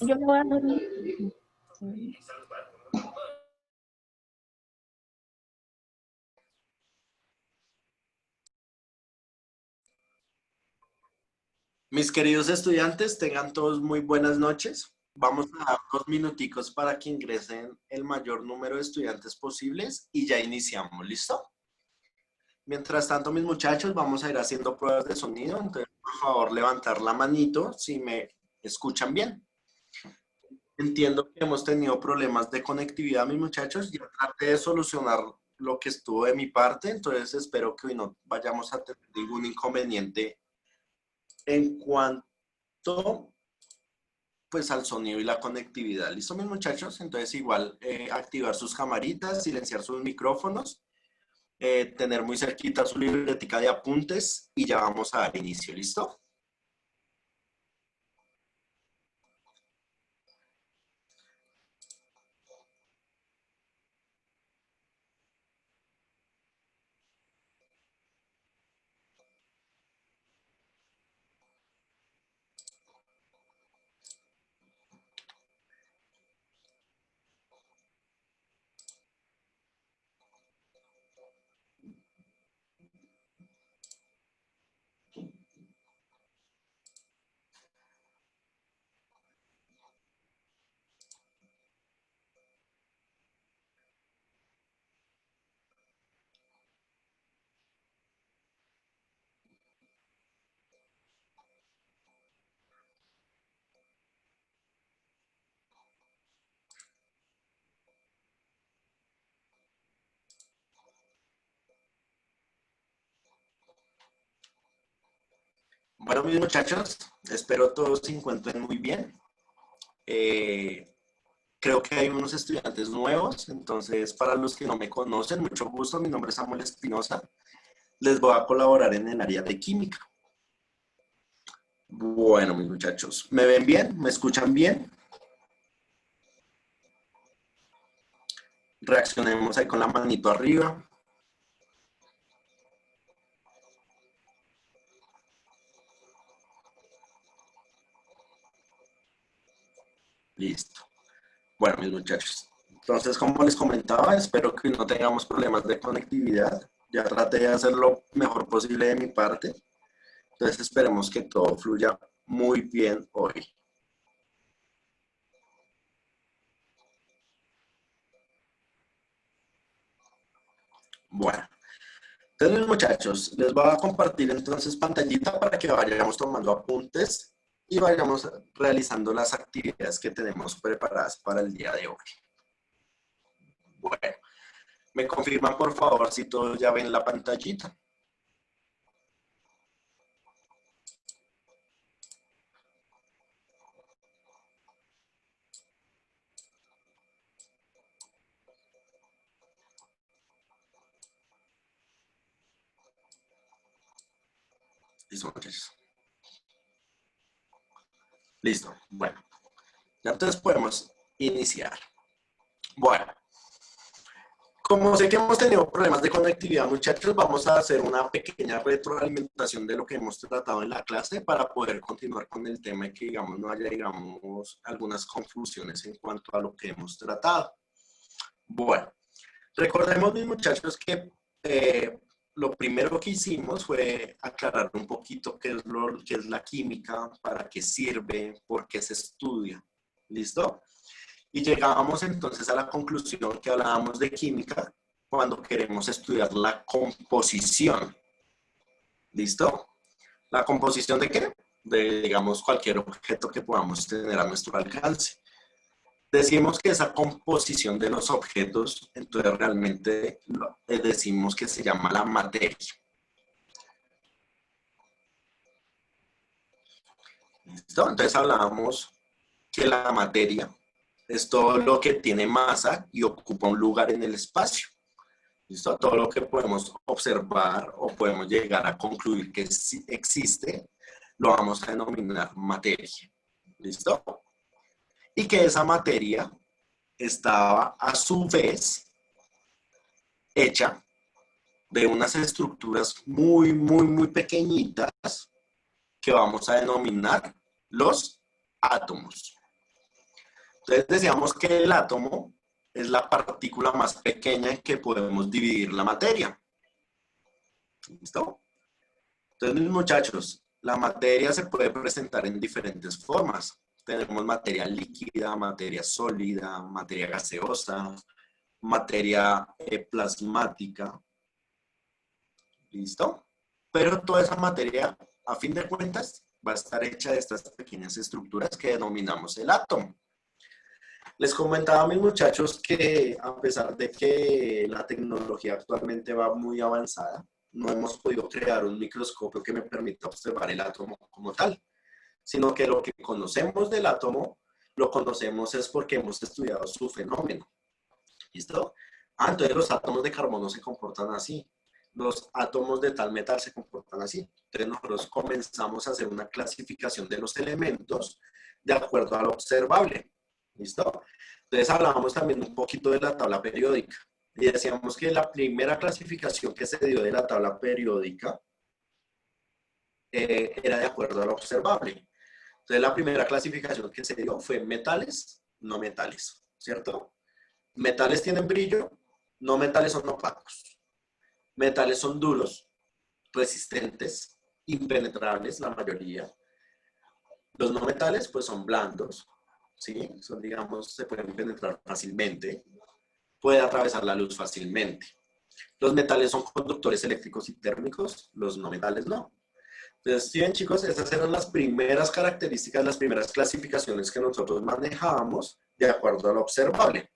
Yo le voy a dar un... Mis queridos estudiantes, tengan todos muy buenas noches. Vamos a dar 2 minuticos para que ingresen el mayor número de estudiantes posibles y ya iniciamos, ¿listo? Mientras tanto, mis muchachos, vamos a ir haciendo pruebas de sonido. Entonces, por favor, levantar la manito si me escuchan bien. Entiendo que hemos tenido problemas de conectividad, mis muchachos. Ya traté de solucionar lo que estuvo de mi parte, entonces espero que hoy no vayamos a tener ningún inconveniente en cuanto pues al sonido y la conectividad. ¿Listo, mis muchachos? Entonces igual activar sus camaritas, silenciar sus micrófonos, tener muy cerquita su libretica de apuntes y ya vamos a dar inicio. ¿Listo? Bueno, mis muchachos, espero todos se encuentren muy bien. Creo que hay unos estudiantes nuevos, entonces para los que no me conocen, mucho gusto, mi nombre es Samuel Espinosa. Les voy a colaborar en el área de química. Bueno, mis muchachos, ¿me ven bien? ¿Me escuchan bien? Reaccionemos ahí con la manito arriba. Listo. Bueno, mis muchachos. Entonces, como les comentaba, espero que no tengamos problemas de conectividad. Ya traté de hacer lo mejor posible de mi parte. Entonces, esperemos que todo fluya muy bien hoy. Bueno, entonces, muchachos, les voy a compartir entonces pantallita para que vayamos tomando apuntes y vayamos realizando las actividades que tenemos preparadas para el día de hoy. Bueno, me confirman por favor si todos ya ven la pantallita. Listo, muchachos. Listo. Bueno, ya entonces podemos iniciar. Bueno, como sé que hemos tenido problemas de conectividad, muchachos, vamos a hacer una pequeña retroalimentación de lo que hemos tratado en la clase para poder continuar con el tema y que, digamos, no haya, digamos, algunas confusiones en cuanto a lo que hemos tratado. Bueno, recordemos, mis muchachos, que lo primero que hicimos fue aclarar un poquito qué es la química, para qué sirve, por qué se estudia. ¿Listo? Y llegábamos entonces a la conclusión que hablábamos de química cuando queremos estudiar la composición. ¿Listo? ¿La composición de qué? De, digamos, cualquier objeto que podamos tener a nuestro alcance. Decimos que esa composición de los objetos, entonces realmente decimos que se llama la materia. ¿Listo? Entonces hablábamos que la materia es todo lo que tiene masa y ocupa un lugar en el espacio. ¿Listo? Todo lo que podemos observar o podemos llegar a concluir que existe, lo vamos a denominar materia. ¿Listo? Y que esa materia estaba a su vez hecha de unas estructuras muy pequeñitas que vamos a denominar los átomos. Entonces decíamos que el átomo es la partícula más pequeña en que podemos dividir la materia. ¿Listo? Entonces, mis muchachos, la materia se puede presentar en diferentes formas. Tenemos materia líquida, materia sólida, materia gaseosa, materia plasmática. ¿Listo? Pero toda esa materia, a fin de cuentas, va a estar hecha de estas pequeñas estructuras que denominamos el átomo. Les comentaba a mis muchachos que a pesar de que la tecnología actualmente va muy avanzada, no hemos podido crear un microscopio que me permita observar el átomo como tal, sino que lo que conocemos del átomo, lo conocemos es porque hemos estudiado su fenómeno. ¿Listo? Entonces los átomos de carbono se comportan así, los átomos de tal metal se comportan así. Entonces nosotros comenzamos a hacer una clasificación de los elementos de acuerdo a lo observable. ¿Listo? Entonces hablábamos también un poquito de la tabla periódica. Y decíamos que la primera clasificación que se dio de la tabla periódica era de acuerdo a lo observable. Entonces la primera clasificación que se dio fue metales, no metales, ¿cierto? Metales tienen brillo, no metales son opacos. Metales son duros, resistentes, impenetrables, la mayoría. Los no metales, pues son blandos, ¿sí? Son, digamos, se pueden penetrar fácilmente, puede atravesar la luz fácilmente. Los metales son conductores eléctricos y térmicos, los no metales no. Entonces, si ven, chicos, esas eran las primeras características, las primeras clasificaciones que nosotros manejábamos de acuerdo a lo observable.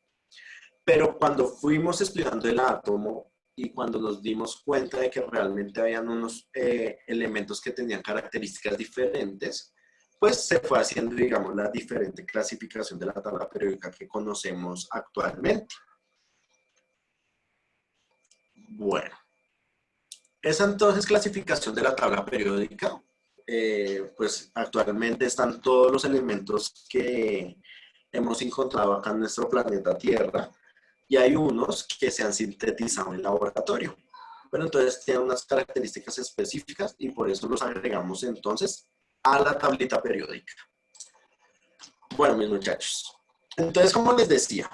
Pero cuando fuimos estudiando el átomo y cuando nos dimos cuenta de que realmente habían unos elementos que tenían características diferentes, pues se fue haciendo, digamos, la diferente clasificación de la tabla periódica que conocemos actualmente. Bueno, esa entonces clasificación de la tabla periódica, pues actualmente están todos los elementos que hemos encontrado acá en nuestro planeta Tierra, y hay unos que se han sintetizado en laboratorio. Pero entonces tienen unas características específicas y por eso los agregamos entonces a la tablita periódica. Bueno, mis muchachos, entonces como les decía,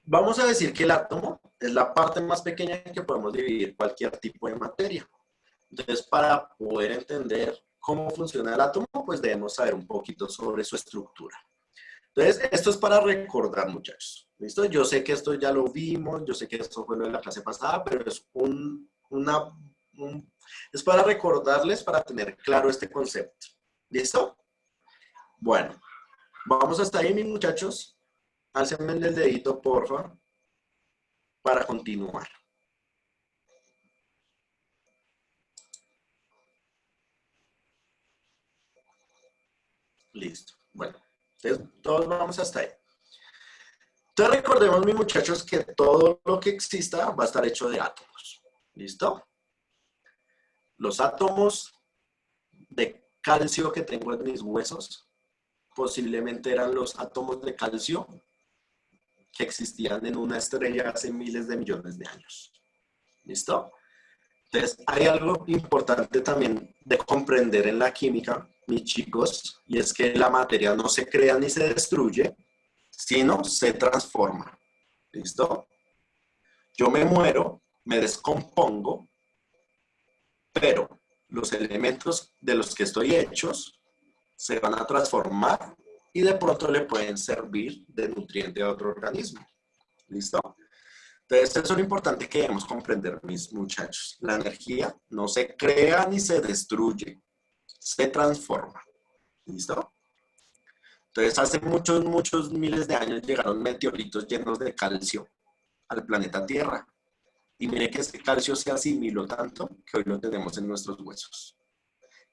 vamos a decir que el átomo es la parte más pequeña en que podemos dividir cualquier tipo de materia. Entonces, para poder entender cómo funciona el átomo, pues debemos saber un poquito sobre su estructura. Entonces, esto es para recordar, muchachos. ¿Listo? Yo sé que esto ya lo vimos, yo sé que esto fue lo de la clase pasada, pero es es para recordarles, para tener claro este concepto. ¿Listo? Bueno, vamos hasta ahí, mis muchachos. Álcenme el dedito, porfa, para continuar. Listo. Bueno, entonces todos vamos hasta ahí. Entonces recordemos, mis muchachos, que todo lo que exista va a estar hecho de átomos. ¿Listo? Los átomos de calcio que tengo en mis huesos posiblemente eran los átomos de calcio que existían en una estrella hace miles de millones de años. ¿Listo? Entonces, hay algo importante también de comprender en la química, mis chicos, y es que la materia no se crea ni se destruye, sino se transforma. ¿Listo? Yo me muero, me descompongo, pero los elementos de los que estoy hechos se van a transformar y de pronto le pueden servir de nutriente a otro organismo. ¿Listo? Entonces, eso es lo importante que debemos comprender, mis muchachos. La energía no se crea ni se destruye, se transforma. ¿Listo? Entonces, hace muchos, muchos miles de años llegaron meteoritos llenos de calcio al planeta Tierra. Y mire que ese calcio se asimiló tanto que hoy lo tenemos en nuestros huesos.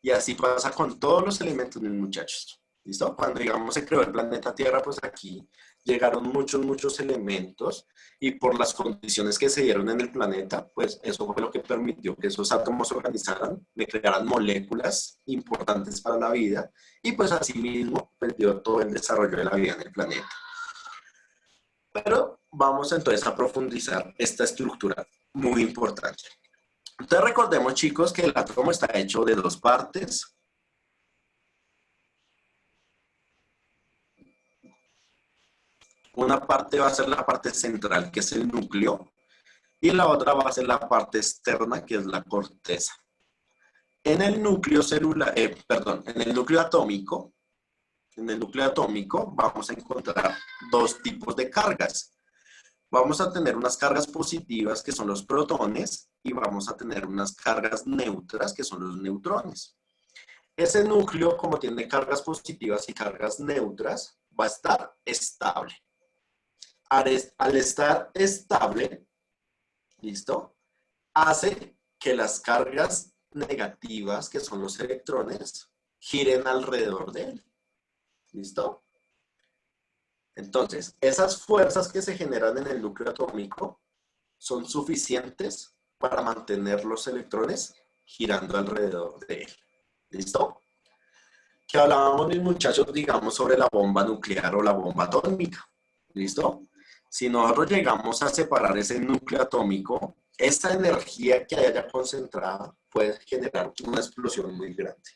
Y así pasa con todos los elementos, mis muchachos. ¿Listo? Cuando, digamos, se creó el planeta Tierra, pues aquí llegaron muchos, muchos elementos y por las condiciones que se dieron en el planeta, pues eso fue lo que permitió que esos átomos se organizaran, le crearan moléculas importantes para la vida y pues así mismo perdió todo el desarrollo de la vida en el planeta. Pero vamos entonces a profundizar esta estructura muy importante. Entonces recordemos, chicos, que el átomo está hecho de dos partes. Una parte va a ser la parte central, que es el núcleo, y la otra va a ser la parte externa, que es la corteza. En el núcleo celular, en el núcleo atómico vamos a encontrar dos tipos de cargas. Vamos a tener unas cargas positivas, que son los protones, y vamos a tener unas cargas neutras, que son los neutrones. Ese núcleo, como tiene cargas positivas y cargas neutras, va a estar estable. Al estar estable, ¿listo? Hace que las cargas negativas, que son los electrones, giren alrededor de él. ¿Listo? Entonces, esas fuerzas que se generan en el núcleo atómico son suficientes para mantener los electrones girando alrededor de él. ¿Listo? Que hablábamos, mis muchachos, digamos, sobre la bomba nuclear o la bomba atómica. ¿Listo? Si nosotros llegamos a separar ese núcleo atómico, esta energía que haya concentrada puede generar una explosión muy grande.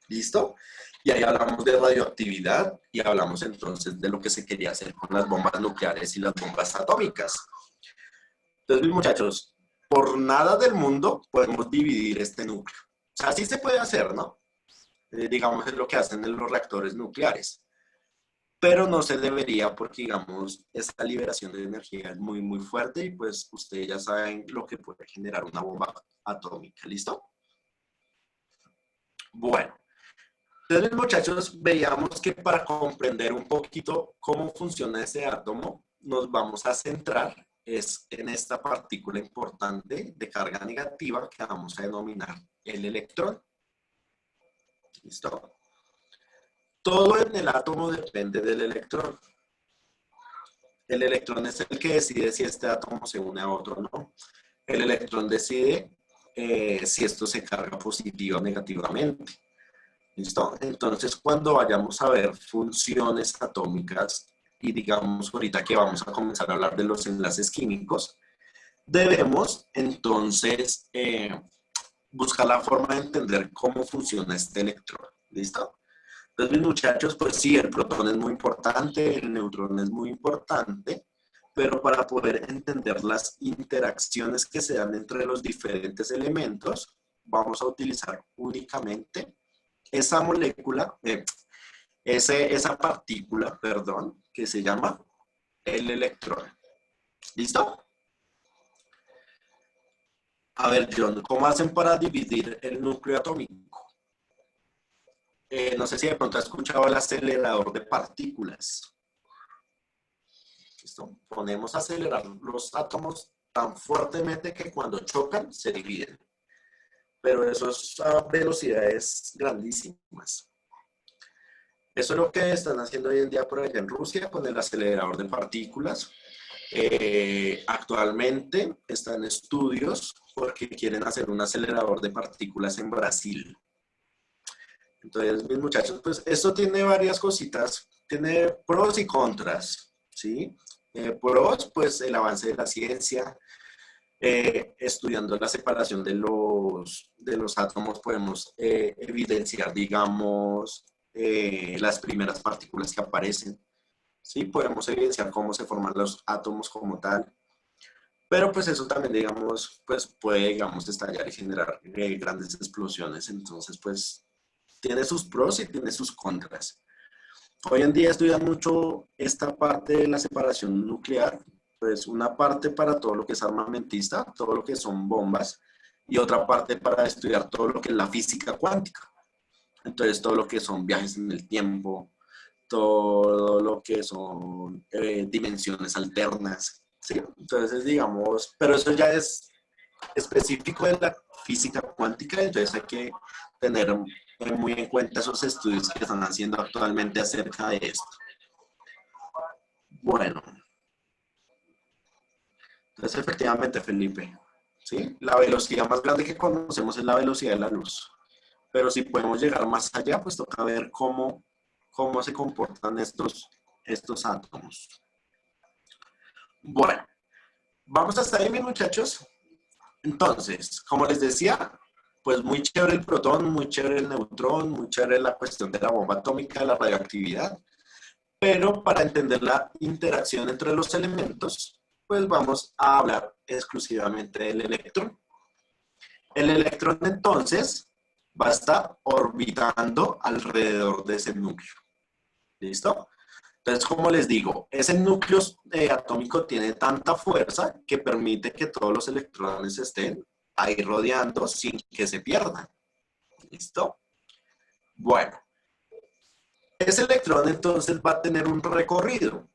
¿Listo? Y ahí hablamos de radioactividad y hablamos entonces de lo que se quería hacer con las bombas nucleares y las bombas atómicas. Entonces, mis muchachos, por nada del mundo podemos dividir este núcleo. O sea, sí se puede hacer, ¿no? Digamos, es lo que hacen en los reactores nucleares. Pero no se debería porque, digamos, esta liberación de energía es muy, muy fuerte y pues ustedes ya saben lo que puede generar una bomba atómica. ¿Listo? Bueno. Entonces, muchachos, veíamos que para comprender un poquito cómo funciona ese átomo, nos vamos a centrar en esta partícula importante de carga negativa que vamos a denominar el electrón. ¿Listo? Todo en el átomo depende del electrón. El electrón es el que decide si este átomo se une a otro o no. El electrón decide si esto se carga positiva o negativamente. ¿Listo? Entonces, cuando vayamos a ver funciones atómicas, y digamos ahorita que vamos a comenzar a hablar de los enlaces químicos, debemos entonces buscar la forma de entender cómo funciona este electrón. ¿Listo? Entonces, mis muchachos, pues sí, el protón es muy importante, el neutrón es muy importante, pero para poder entender las interacciones que se dan entre los diferentes elementos, vamos a utilizar únicamente esa molécula, esa partícula, perdón, que se llama el electrón. ¿Listo? A ver, John, ¿cómo hacen para dividir el núcleo atómico? No sé si de pronto has escuchado el acelerador de partículas. ¿Listo? Ponemos a acelerar los átomos tan fuertemente que cuando chocan se dividen. Pero eso es a velocidades grandísimas. Eso es lo que están haciendo hoy en día por allá en Rusia con el acelerador de partículas. Actualmente están estudios porque quieren hacer un acelerador de partículas en Brasil. Entonces, mis muchachos, pues esto tiene varias cositas, tiene pros y contras, ¿sí? Pros, pues el avance de la ciencia, estudiando la separación de los átomos podemos evidenciar, digamos, las primeras partículas que aparecen, ¿sí? Podemos evidenciar cómo se forman los átomos como tal, pero pues eso también, digamos, pues puede, digamos, estallar y generar grandes explosiones, entonces pues tiene sus pros y tiene sus contras. Hoy en día estudian mucho esta parte de la separación nuclear, pues una parte para todo lo que es armamentista, todo lo que son bombas, y otra parte para estudiar todo lo que es la física cuántica. Entonces, todo lo que son viajes en el tiempo, todo lo que son dimensiones alternas, ¿sí? Entonces, digamos, pero eso ya es específico de la física cuántica, entonces hay que tener muy en cuenta esos estudios que están haciendo actualmente acerca de esto. Bueno, entonces efectivamente, Felipe, ¿sí? La velocidad más grande que conocemos es la velocidad de la luz, pero si podemos llegar más allá, pues toca ver cómo se comportan estos átomos. Bueno, vamos hasta ahí, mis muchachos. Entonces, como les decía, pues muy chévere el protón, muy chévere el neutrón, muy chévere la cuestión de la bomba atómica, de la radioactividad, Pero para entender la interacción entre los elementos, pues vamos a hablar exclusivamente del electrón. El electrón entonces va a estar orbitando alrededor de ese núcleo. ¿Listo? Entonces, como les digo, ese núcleo atómico tiene tanta fuerza que permite que todos los electrones estén ahí rodeando sin que se pierdan. ¿Listo? Bueno, ese electrón entonces va a tener un recorrido.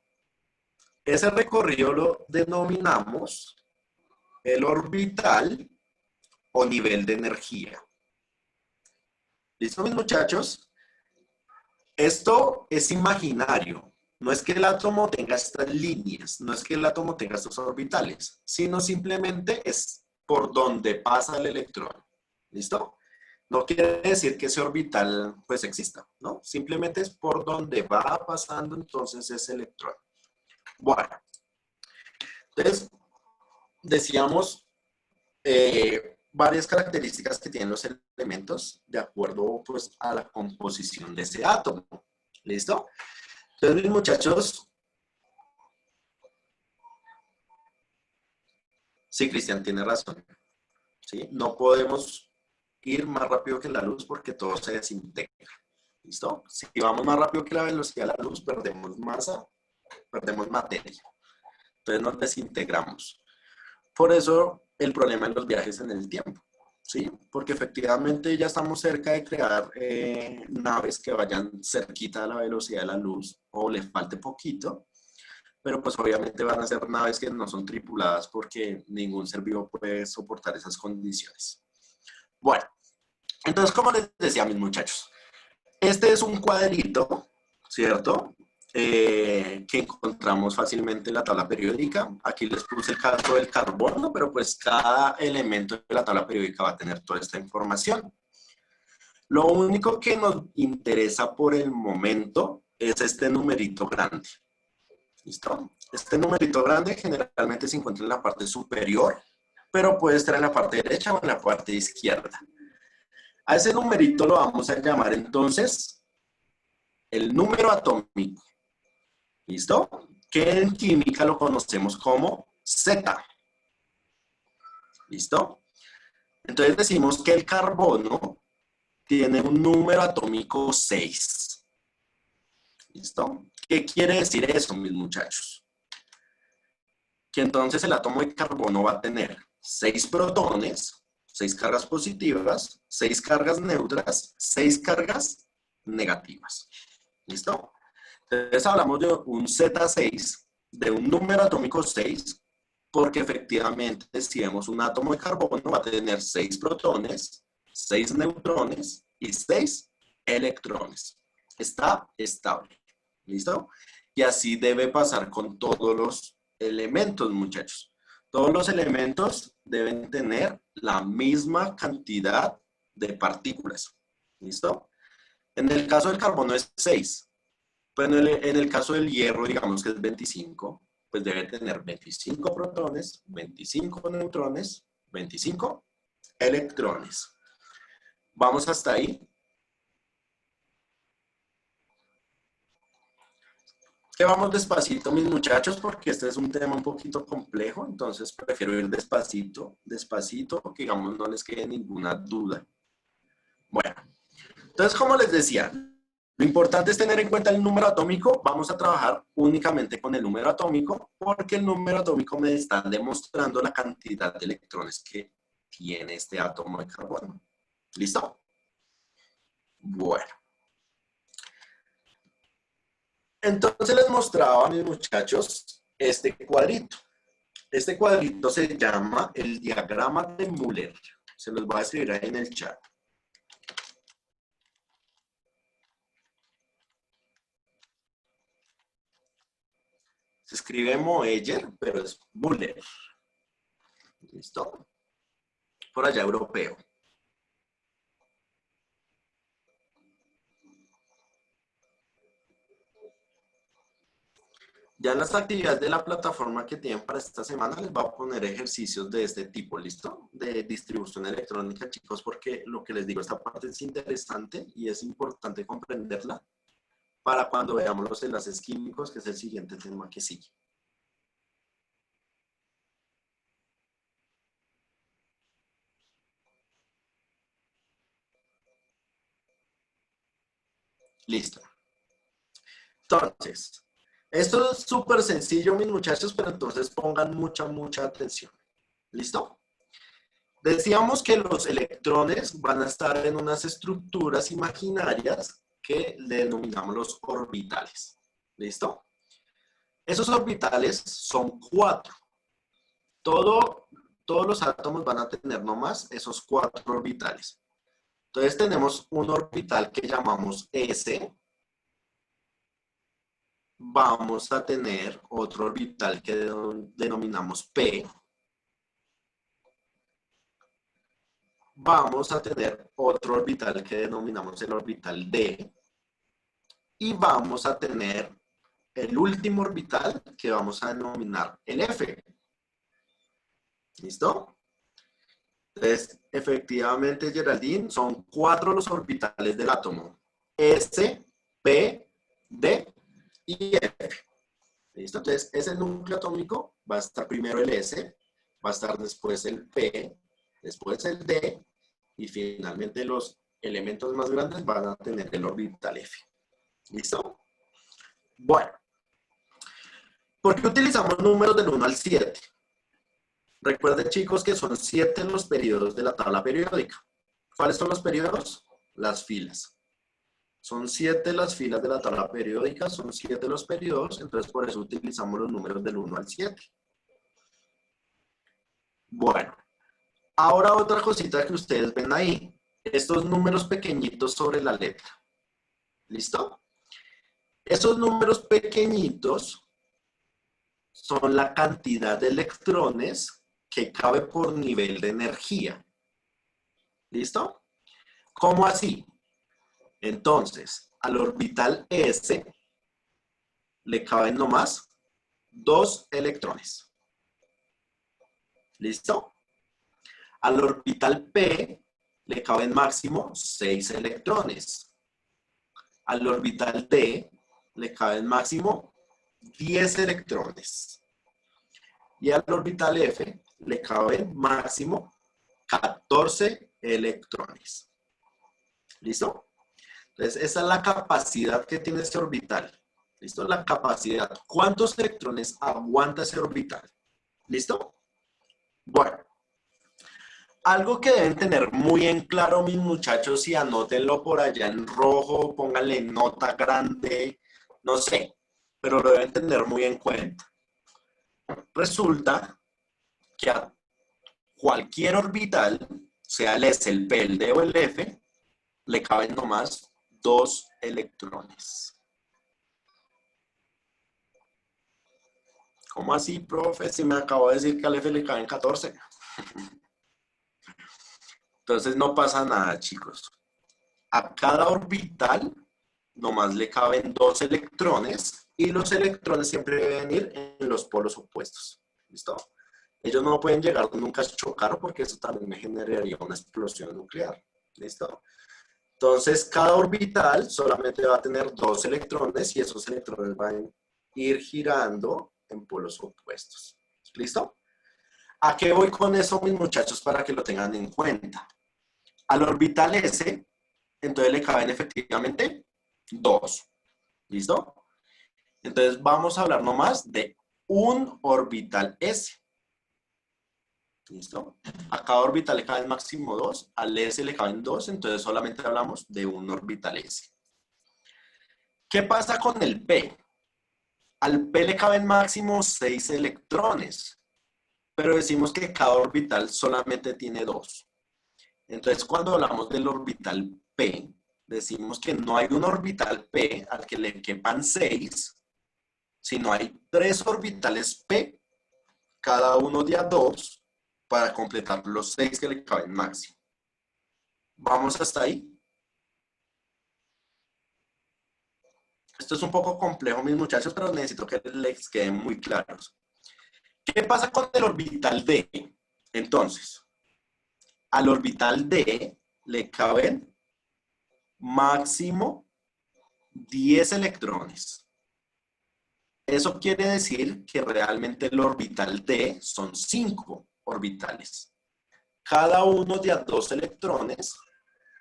Ese recorrido lo denominamos el orbital o nivel de energía. ¿Listo, mis muchachos? Esto es imaginario. No es que el átomo tenga estas líneas, no es que el átomo tenga estos orbitales, sino simplemente es por donde pasa el electrón. ¿Listo? No quiere decir que ese orbital pues exista, ¿no? Simplemente es por donde va pasando entonces ese electrón. Bueno, entonces decíamos varias características que tienen los elementos de acuerdo pues a la composición de ese átomo. ¿Listo? Entonces, mis muchachos, sí, Cristian tiene razón. ¿Sí? No podemos ir más rápido que la luz porque todo se desintegra. ¿Listo? Si vamos más rápido que la velocidad de la luz, perdemos masa, perdemos materia. Entonces nos desintegramos. Por eso el problema en los viajes en el tiempo. ¿Sí? Porque efectivamente ya estamos cerca de crear naves que vayan cerquita a la velocidad de la luz o les falte poquito. Pero pues obviamente van a ser naves que no son tripuladas porque ningún ser vivo puede soportar esas condiciones. Bueno, entonces como les decía, mis muchachos, este es un cuadrito, ¿cierto? Que encontramos fácilmente en la tabla periódica. Aquí les puse el caso del carbono, pero pues cada elemento de la tabla periódica va a tener toda esta información. Lo único que nos interesa por el momento es este numerito grande. ¿Listo? Este numerito grande generalmente se encuentra en la parte superior, pero puede estar en la parte derecha o en la parte izquierda. A ese numerito lo vamos a llamar entonces el número atómico. ¿Listo? Que en química lo conocemos como Z. ¿Listo? Entonces decimos que el carbono tiene un número atómico 6. ¿Listo? ¿Qué quiere decir eso, mis muchachos? Que entonces el átomo de carbono va a tener 6 protones, 6 cargas positivas, 6 cargas neutras, 6 cargas negativas. ¿Listo? Entonces hablamos de un Z6, de un número atómico 6, porque efectivamente si vemos un átomo de carbono va a tener 6 protones, 6 neutrones y 6 electrones. Está estable. ¿Listo? Y así debe pasar con todos los elementos, muchachos. Todos los elementos deben tener la misma cantidad de partículas. ¿Listo? En el caso del carbono es 6. Pues en el caso del hierro, digamos que es 25, pues debe tener 25 protones, 25 neutrones, 25 electrones. ¿Vamos hasta ahí? Que vamos despacito, mis muchachos, porque este es un tema un poquito complejo, entonces prefiero ir despacito, despacito, que digamos no les quede ninguna duda. Bueno, entonces como les decía, lo importante es tener en cuenta el número atómico. Vamos a trabajar únicamente con el número atómico, porque el número atómico me está demostrando la cantidad de electrones que tiene este átomo de carbono. ¿Listo? Bueno. Entonces les mostraba a mis muchachos este cuadrito. Este cuadrito se llama el diagrama de Müller. Se los voy a escribir ahí en el chat. Se escribe Moeller, pero es Müller. ¿Listo? Por allá europeo. Ya en las actividades de la plataforma que tienen para esta semana les voy a poner ejercicios de este tipo, ¿listo? De distribución electrónica, chicos, porque lo que les digo, esta parte es interesante y es importante comprenderla para cuando veamos los enlaces químicos, que es el siguiente tema que sigue. Listo. Entonces, esto es súper sencillo, mis muchachos, pero entonces pongan mucha atención. ¿Listo? Decíamos que los electrones van a estar en unas estructuras imaginarias que le denominamos los orbitales. ¿Listo? Esos orbitales son 4. Todos los átomos van a tener nomás esos 4 orbitales. Entonces tenemos un orbital que llamamos S. Vamos a tener otro orbital que denominamos P. Vamos a tener otro orbital que denominamos el orbital D. Y vamos a tener el último orbital que vamos a denominar el F. ¿Listo? Entonces, efectivamente, Geraldine, son 4 los orbitales del átomo. S, P, D y F. ¿Listo? Entonces, ese núcleo atómico va a estar primero el S, va a estar después el P, después el D, y finalmente los elementos más grandes van a tener el orbital F. ¿Listo? Bueno. ¿Por qué utilizamos números del 1 al 7? Recuerden, chicos, que son 7 los periodos de la tabla periódica. ¿Cuáles son los periodos? Las filas. Son 7 las filas de la tabla periódica, son 7 los periodos, entonces por eso utilizamos los números del 1 al 7. Bueno, ahora otra cosita que ustedes ven ahí, estos números pequeñitos sobre la letra. ¿Listo? Esos números pequeñitos son la cantidad de electrones que cabe por nivel de energía. ¿Listo? ¿Cómo así? Entonces, al orbital S le caben nomás 2 electrones. ¿Listo? Al orbital P le caben máximo 6 electrones. Al orbital D le caben máximo 10 electrones. Y al orbital F le caben máximo 14 electrones. ¿Listo? Entonces, esa es la capacidad que tiene este orbital. ¿Listo? La capacidad. ¿Cuántos electrones aguanta ese orbital? ¿Listo? Bueno. Algo que deben tener muy en claro, mis muchachos, y anótenlo por allá en rojo, pónganle nota grande, no sé, pero lo deben tener muy en cuenta. Resulta que a cualquier orbital, sea el S, el P, el D o el F, le caben nomás 2 electrones. ¿Cómo así, profe? Si me acabo de decir que al F le caben 14. Entonces no pasa nada, chicos. A cada orbital nomás le caben 2 electrones y los electrones siempre deben ir en los polos opuestos. ¿Listo? Ellos no pueden llegar nunca a chocar porque eso también me generaría una explosión nuclear. ¿Listo? Entonces, cada orbital solamente va a tener 2 electrones y esos electrones van a ir girando en polos opuestos. ¿Listo? ¿A qué voy con eso, mis muchachos, para que lo tengan en cuenta? Al orbital S, entonces le caben efectivamente 2. ¿Listo? Entonces vamos a hablar nomás de un orbital S. ¿Listo? A cada orbital le caben máximo 2, al S le caben 2, entonces solamente hablamos de un orbital S. ¿Qué pasa con el P? Al P le caben máximo 6 electrones, pero decimos que cada orbital solamente tiene 2. Entonces, cuando hablamos del orbital P, decimos que no hay un orbital P al que le quepan 6, sino hay 3 orbitales P, cada uno de a 2, para completar los 6 que le caben máximo. ¿Vamos hasta ahí? Esto es un poco complejo, mis muchachos, pero necesito que les queden muy claros. ¿Qué pasa con el orbital D? Entonces, al orbital D le caben máximo 10 electrones. Eso quiere decir que realmente el orbital D son 5 orbitales. Cada uno de a 2 electrones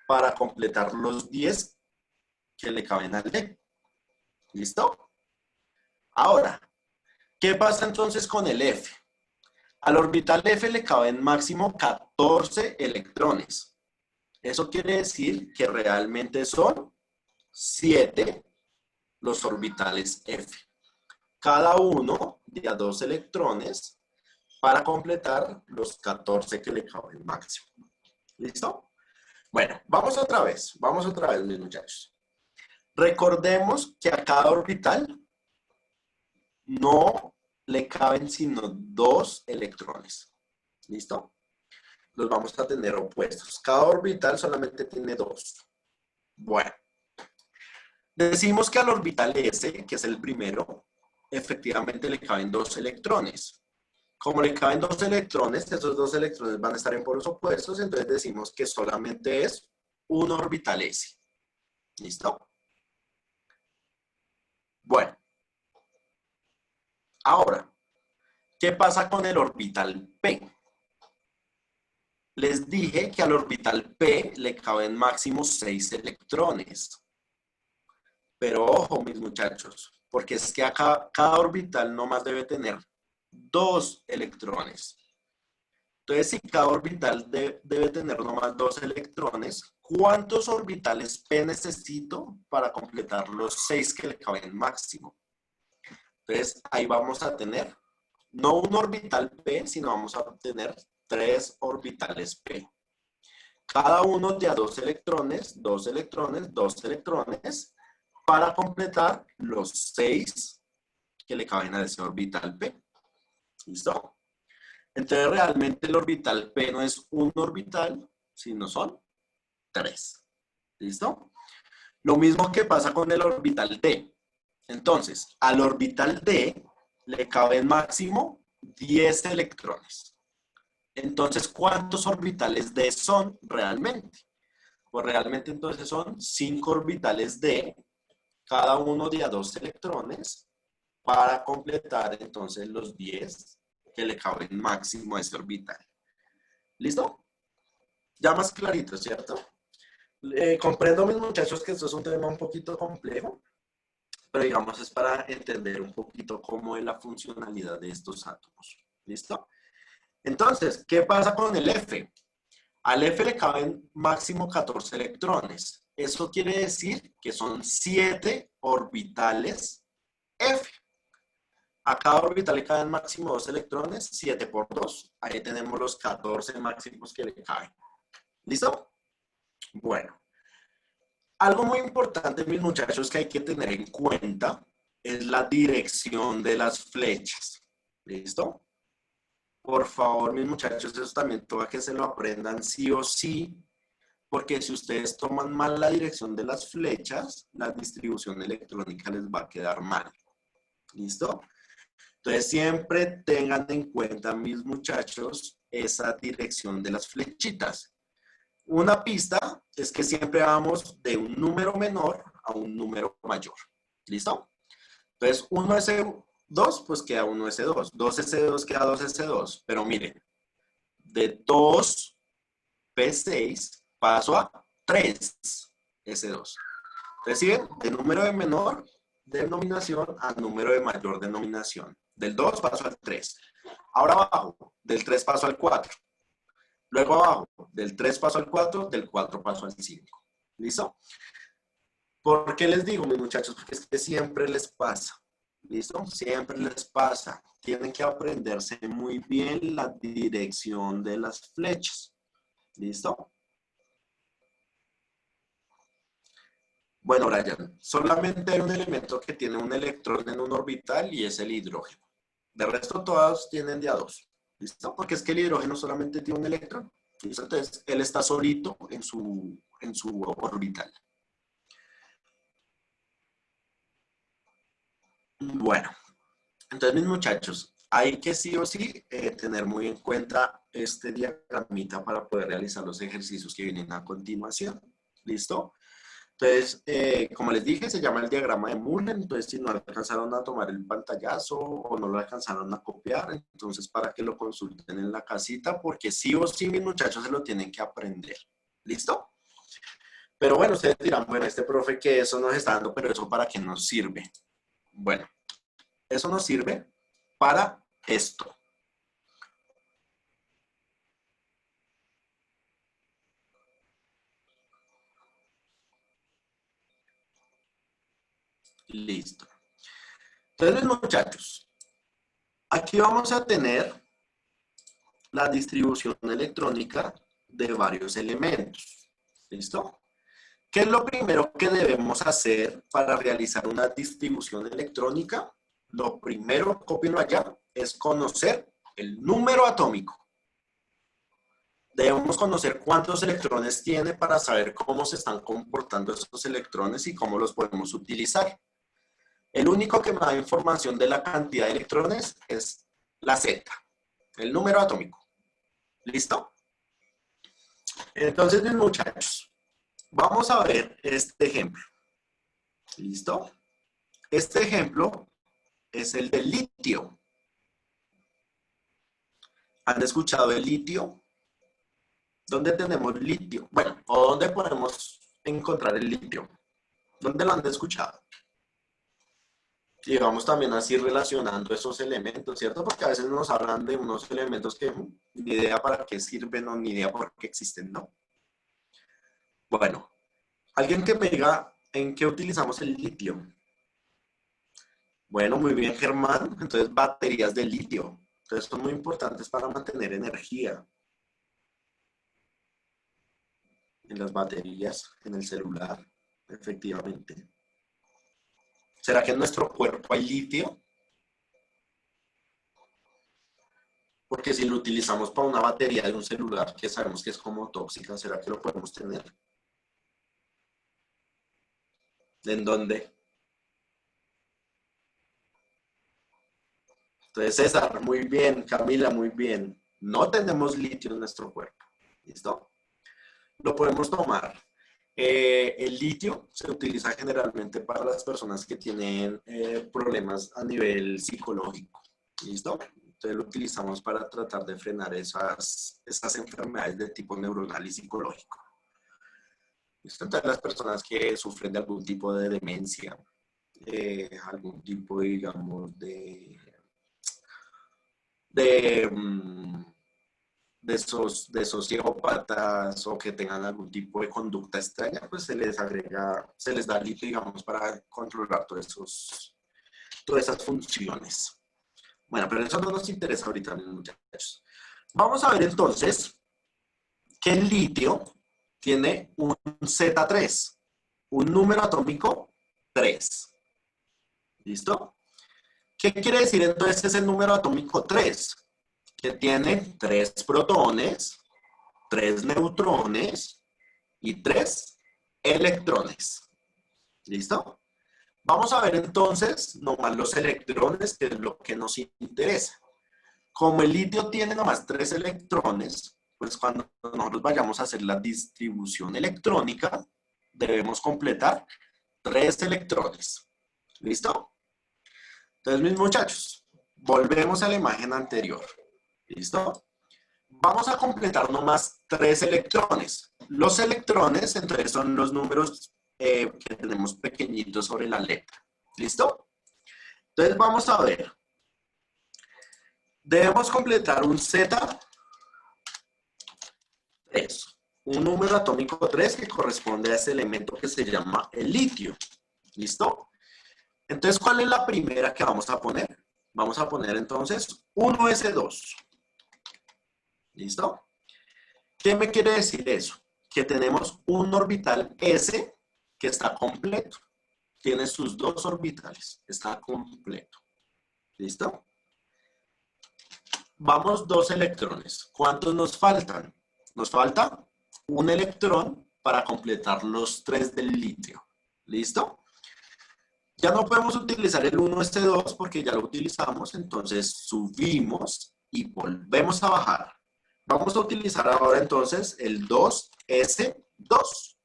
para completar los 10 que le caben al D. ¿Listo? Ahora, ¿qué pasa entonces con el F? Al orbital F le caben máximo 14 electrones. Eso quiere decir que realmente son 7 los orbitales F. Cada uno de a 2 electrones para completar los 14 que le caben máximo. ¿Listo? Bueno, vamos otra vez, mis muchachos. Recordemos que a cada orbital no le caben sino 2 electrones. ¿Listo? Los vamos a tener opuestos. Cada orbital solamente tiene 2. Bueno, decimos que al orbital S, que es el primero, efectivamente le caben 2 electrones. Como le caben 2 electrones, esos 2 electrones van a estar en polos opuestos, entonces decimos que solamente es un orbital S. ¿Listo? Bueno. Ahora, ¿qué pasa con el orbital P? Les dije que al orbital P le caben máximo 6 electrones. Pero ojo, mis muchachos, porque es que acá cada orbital nomás debe tener 2 electrones. Entonces, si cada orbital debe tener nomás 2 electrones, ¿cuántos orbitales P necesito para completar los 6 que le caben máximo? Entonces, ahí vamos a tener no un orbital P, sino vamos a obtener 3 orbitales P. Cada uno de a 2 electrones, 2 electrones, 2 electrones, para completar los 6 que le caben a ese orbital P. ¿Listo? Entonces, realmente el orbital P no es un orbital, sino son 3. ¿Listo? Lo mismo que pasa con el orbital D. Entonces, al orbital D le caben máximo 10 electrones. Entonces, ¿cuántos orbitales D son realmente? Pues realmente entonces son 5 orbitales D, cada uno de a 2 electrones, para completar entonces los 10 que le caben máximo a este orbital. ¿Listo? Ya más clarito, ¿cierto? Comprendo, mis muchachos, que esto es un tema un poquito complejo, pero digamos es para entender un poquito cómo es la funcionalidad de estos átomos. ¿Listo? Entonces, ¿qué pasa con el F? Al F le caben máximo 14 electrones. Eso quiere decir que son 7 orbitales F. A cada orbital le caben máximo 2 electrones, 7 por 2. Ahí tenemos los 14 máximos que le caben. ¿Listo? Bueno. Algo muy importante, mis muchachos, que hay que tener en cuenta es la dirección de las flechas. ¿Listo? Por favor, mis muchachos, eso también toca que se lo aprendan sí o sí, porque si ustedes toman mal la dirección de las flechas, la distribución electrónica les va a quedar mal. ¿Listo? Entonces, siempre tengan en cuenta, mis muchachos, esa dirección de las flechitas. Una pista es que siempre vamos de un número menor a un número mayor. ¿Listo? Entonces, 1S2, pues queda 1S2. 2S2 queda 2S2. Pero miren, de 2P6 paso a 3S2. Reciben de número de menor denominación a número de mayor denominación. Del 2 paso al 3. Ahora abajo, del 3 paso al 4. Luego abajo, del 3 paso al 4, del 4 paso al 5. ¿Listo? ¿Por qué les digo, mis muchachos? Porque es que siempre les pasa. ¿Listo? Siempre les pasa. Tienen que aprenderse muy bien la dirección de las flechas. ¿Listo? Bueno, Brian, solamente hay un elemento que tiene un electrón en un orbital y es el hidrógeno. De resto, todos tienen de a 2. ¿Listo? Porque es que el hidrógeno solamente tiene un electrón. ¿Listo? Entonces, él está solito en su orbital. Bueno, entonces, mis muchachos, hay que sí o sí tener muy en cuenta este diagramita para poder realizar los ejercicios que vienen a continuación. ¿Listo? Entonces, como les dije, se llama el diagrama de Mullen. Entonces, si no alcanzaron a tomar el pantallazo o no lo alcanzaron a copiar, entonces para que lo consulten en la casita, porque sí o sí mis muchachos se lo tienen que aprender. ¿Listo? Pero bueno, ustedes dirán, bueno, este profe que eso nos está dando, pero eso para qué nos sirve. Bueno, eso nos sirve para esto. Listo. Entonces, muchachos, aquí vamos a tener la distribución electrónica de varios elementos. ¿Listo? ¿Qué es lo primero que debemos hacer para realizar una distribución electrónica? Lo primero, cópienlo allá, es conocer el número atómico. Debemos conocer cuántos electrones tiene para saber cómo se están comportando esos electrones y cómo los podemos utilizar. El único que me da información de la cantidad de electrones es la Z, el número atómico. ¿Listo? Entonces, mis muchachos, vamos a ver este ejemplo. ¿Listo? Este ejemplo es el del litio. ¿Han escuchado el litio? ¿Dónde tenemos litio? Bueno, ¿o dónde podemos encontrar el litio? ¿Dónde lo han escuchado? Y vamos también así relacionando esos elementos, ¿cierto? Porque a veces nos hablan de unos elementos que ni idea para qué sirven o ni idea por qué existen, ¿no? Bueno, alguien que me diga en qué utilizamos el litio. Bueno, muy bien, Germán. Entonces, baterías de litio. Entonces, son muy importantes para mantener energía en las baterías, en el celular, efectivamente. ¿Será que en nuestro cuerpo hay litio? Porque si lo utilizamos para una batería de un celular que sabemos que es como tóxica, ¿será que lo podemos tener? ¿En dónde? Entonces, César, muy bien. Camila, muy bien. No tenemos litio en nuestro cuerpo. ¿Listo? Lo podemos tomar. El litio se utiliza generalmente para las personas que tienen problemas a nivel psicológico. ¿Listo? Entonces lo utilizamos para tratar de frenar esas enfermedades de tipo neuronal y psicológico. ¿Listo? Entonces las personas que sufren de algún tipo de demencia, algún tipo, digamos, de, de sociópatas o que tengan algún tipo de conducta extraña, pues se les agrega, se les da litio, digamos, para controlar todas esas funciones. Bueno, pero eso no nos interesa ahorita, muchachos. Vamos a ver entonces que el litio tiene un Z3, un número atómico 3. ¿Listo? ¿Qué quiere decir entonces ese número atómico 3? Que tiene 3 protones, 3 neutrones y 3 electrones. ¿Listo? Vamos a ver entonces nomás los electrones, que es lo que nos interesa. Como el litio tiene nomás 3 electrones, pues cuando nosotros vayamos a hacer la distribución electrónica, debemos completar 3 electrones. ¿Listo? Entonces, mis muchachos, volvemos a la imagen anterior. ¿Listo? Vamos a completar nomás 3 electrones. Los electrones, entonces, son los números que tenemos pequeñitos sobre la letra. ¿Listo? Entonces, vamos a ver. Debemos completar un Z3, un número atómico 3 que corresponde a ese elemento que se llama el litio. ¿Listo? Entonces, ¿cuál es la primera que vamos a poner? Vamos a poner entonces 1s2. ¿Listo? ¿Qué me quiere decir eso? Que tenemos un orbital S que está completo. Tiene sus 2 orbitales. Está completo. ¿Listo? Vamos 2 electrones. ¿Cuántos nos faltan? Nos falta un electrón para completar los 3 del litio. ¿Listo? Ya no podemos utilizar el 1s2 porque ya lo utilizamos, entonces subimos y volvemos a bajar. Vamos a utilizar ahora entonces el 2s2.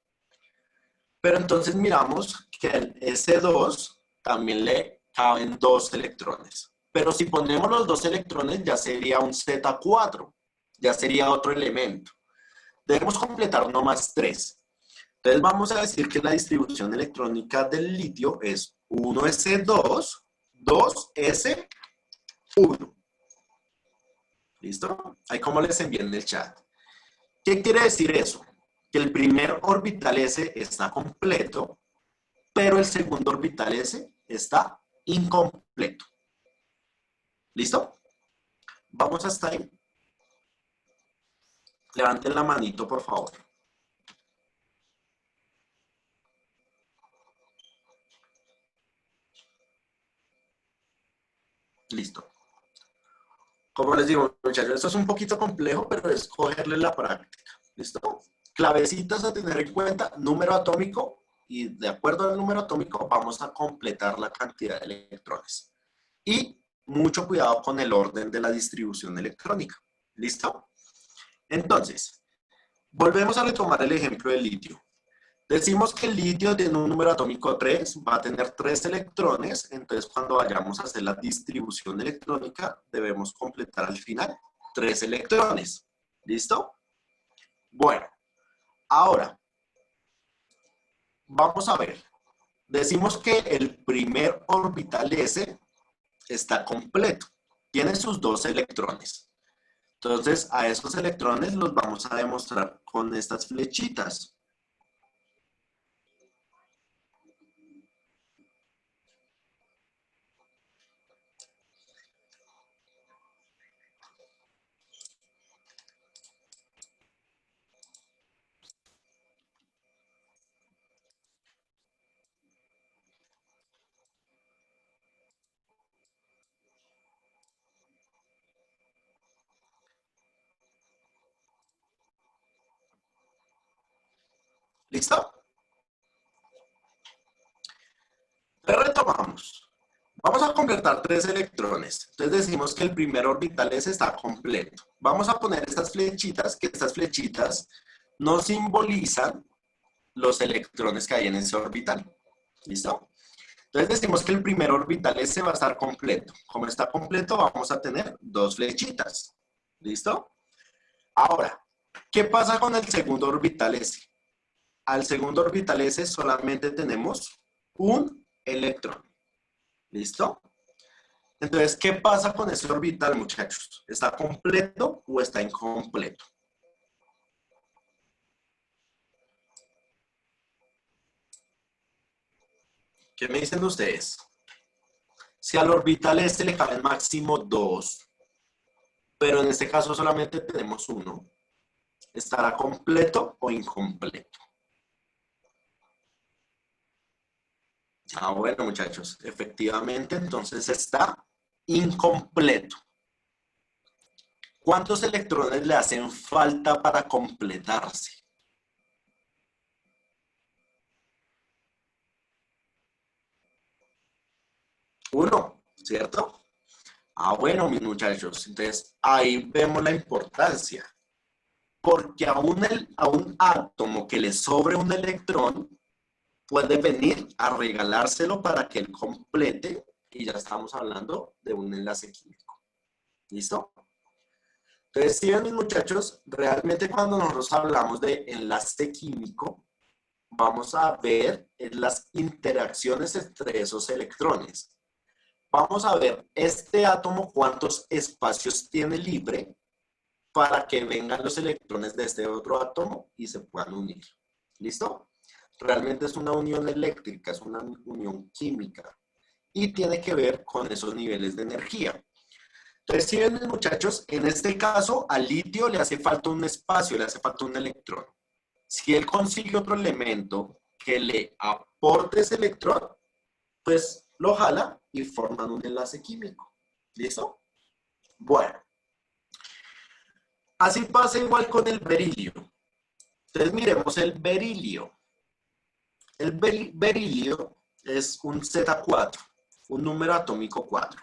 Pero entonces miramos que al S2 también le caben 2 electrones. Pero si ponemos los 2 electrones ya sería un Z4, ya sería otro elemento. Debemos completar no más 3. Entonces vamos a decir que la distribución electrónica del litio es 1s2, 2s1. ¿Listo? Ahí como les envié en el chat. ¿Qué quiere decir eso? Que el primer orbital S está completo, pero el segundo orbital S está incompleto. ¿Listo? Vamos hasta ahí. Levanten la manito, por favor. Listo. Como les digo, muchachos, esto es un poquito complejo, pero es cogerle la práctica. ¿Listo? Clavecitas a tener en cuenta, número atómico, y de acuerdo al número atómico vamos a completar la cantidad de electrones. Y mucho cuidado con el orden de la distribución electrónica. ¿Listo? Entonces, volvemos a retomar el ejemplo del litio. Decimos que el litio tiene un número atómico 3, va a tener 3 electrones, entonces cuando vayamos a hacer la distribución electrónica debemos completar al final 3 electrones. ¿Listo? Bueno, ahora vamos a ver. Decimos que el primer orbital S está completo, tiene sus 2 electrones. Entonces a esos electrones los vamos a demostrar con estas flechitas. ¿Listo? Retomamos. Vamos a completar 3 electrones. Entonces decimos que el primer orbital S está completo. Vamos a poner estas flechitas, que estas flechitas nos simbolizan los electrones que hay en ese orbital. ¿Listo? Entonces decimos que el primer orbital S va a estar completo. Como está completo, vamos a tener 2 flechitas. ¿Listo? Ahora, ¿qué pasa con el segundo orbital S? Al segundo orbital S solamente tenemos un electrón. ¿Listo? Entonces, ¿qué pasa con ese orbital, muchachos? ¿Está completo o está incompleto? ¿Qué me dicen ustedes? Si al orbital este le caben máximo 2, pero en este caso solamente tenemos uno, ¿estará completo o incompleto? Ah, bueno, muchachos, efectivamente, entonces está incompleto. ¿Cuántos electrones le hacen falta para completarse? Uno, ¿cierto? Ah, bueno, mis muchachos, entonces ahí vemos la importancia. Porque a un átomo que le sobre un electrón, puede venir a regalárselo para que él complete, y ya estamos hablando de un enlace químico. ¿Listo? Entonces, si ven, mis muchachos, realmente cuando nosotros hablamos de enlace químico, vamos a ver las interacciones entre esos electrones. Vamos a ver este átomo cuántos espacios tiene libre para que vengan los electrones de este otro átomo y se puedan unir. ¿Listo? Realmente es una unión eléctrica, es una unión química y tiene que ver con esos niveles de energía. Entonces, si ven, muchachos, en este caso al litio le hace falta un espacio, le hace falta un electrón. Si él consigue otro elemento que le aporte ese electrón, pues lo jala y forman un enlace químico. ¿Listo? Bueno, así pasa igual con el berilio. Entonces miremos el berilio. El berilio es un Z4, un número atómico 4.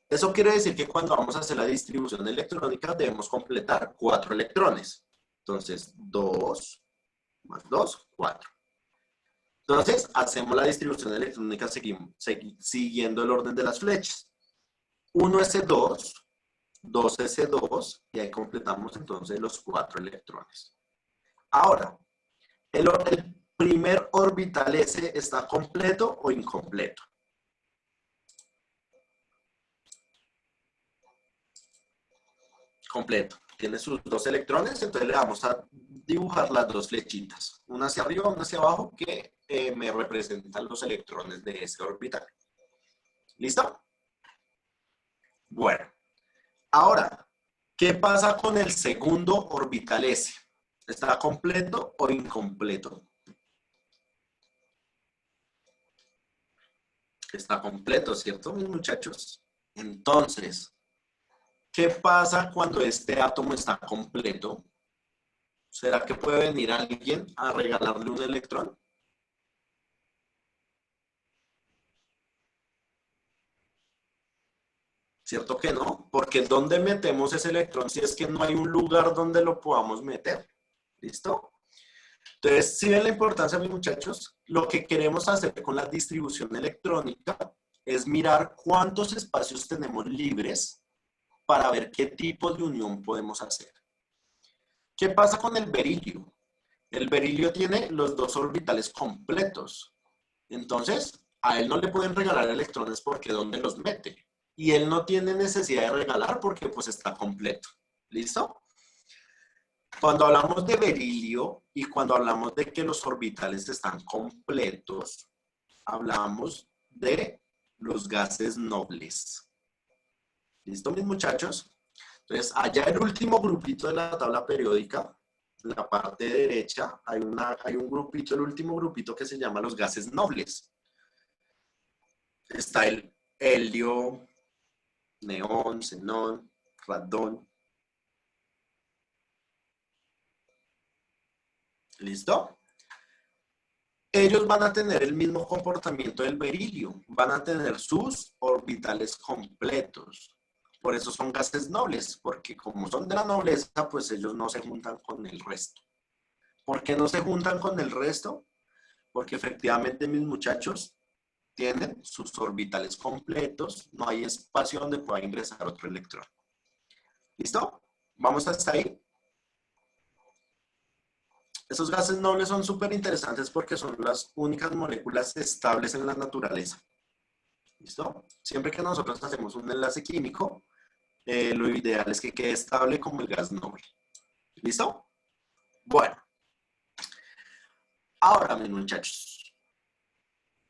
Eso quiere decir que cuando vamos a hacer la distribución electrónica debemos completar 4 electrones. Entonces, 2 más 2, 4. Entonces, hacemos la distribución electrónica siguiendo el orden de las flechas. 1s2, 2s2, y ahí completamos entonces los 4 electrones. Ahora, el primer orbital S está completo o incompleto. Completo. Tiene sus 2 electrones, entonces le vamos a dibujar las 2 flechitas. Una hacia arriba, una hacia abajo, que me representan los electrones de ese orbital. ¿Listo? Bueno. Ahora, ¿qué pasa con el segundo orbital S? ¿Está completo o incompleto? Está completo, ¿cierto, mis muchachos? Entonces, ¿qué pasa cuando este átomo está completo? ¿Será que puede venir alguien a regalarle un electrón? ¿Cierto que no? Porque ¿dónde metemos ese electrón si es que no hay un lugar donde lo podamos meter? ¿Listo? Entonces, si ven la importancia, mis muchachos, lo que queremos hacer con la distribución electrónica es mirar cuántos espacios tenemos libres para ver qué tipo de unión podemos hacer. ¿Qué pasa con el berilio? El berilio tiene los 2 orbitales completos. Entonces, a él no le pueden regalar electrones porque ¿dónde los mete? Y él no tiene necesidad de regalar porque pues está completo. ¿Listo? Cuando hablamos de berilio y cuando hablamos de que los orbitales están completos, hablamos de los gases nobles. ¿Listo, mis muchachos? Entonces, allá el último grupito de la tabla periódica, en la parte derecha, hay un grupito, el último grupito que se llama los gases nobles. Está el helio, neón, xenón, radón. ¿Listo? Ellos van a tener el mismo comportamiento del berilio, van a tener sus orbitales completos. Por eso son gases nobles, porque como son de la nobleza, pues ellos no se juntan con el resto. ¿Por qué no se juntan con el resto? Porque efectivamente, mis muchachos, tienen sus orbitales completos, no hay espacio donde pueda ingresar otro electrón. ¿Listo? ¿Vamos hasta ahí? Esos gases nobles son súper interesantes porque son las únicas moléculas estables en la naturaleza. ¿Listo? Siempre que nosotros hacemos un enlace químico, lo ideal es que quede estable como el gas noble. ¿Listo? Bueno. Ahora, mis muchachos,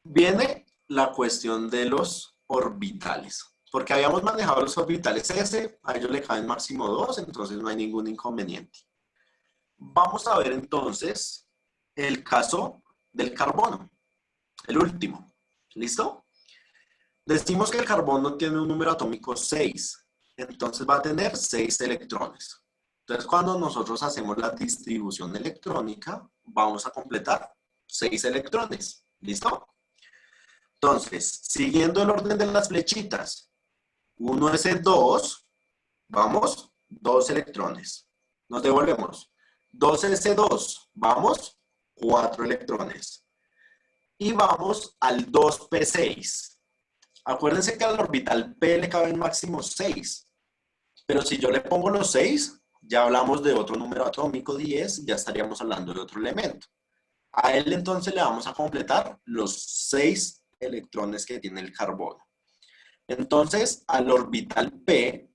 viene la cuestión de los orbitales. Porque habíamos manejado los orbitales S, a ellos le caben máximo 2, entonces no hay ningún inconveniente. Vamos a ver entonces el caso del carbono, el último. ¿Listo? Decimos que el carbono tiene un número atómico 6, entonces va a tener 6 electrones. Entonces, cuando nosotros hacemos la distribución electrónica, vamos a completar 6 electrones. ¿Listo? Entonces, siguiendo el orden de las flechitas, 1s2, vamos, 2 electrones. Nos devolvemos. 2s2, vamos, 4 electrones. Y vamos al 2p6. Acuérdense que al orbital P le caben máximo 6. Pero si yo le pongo los 6, ya hablamos de otro número atómico, 10, ya estaríamos hablando de otro elemento. A él entonces le vamos a completar los 6 electrones que tiene el carbono. Entonces, al orbital P,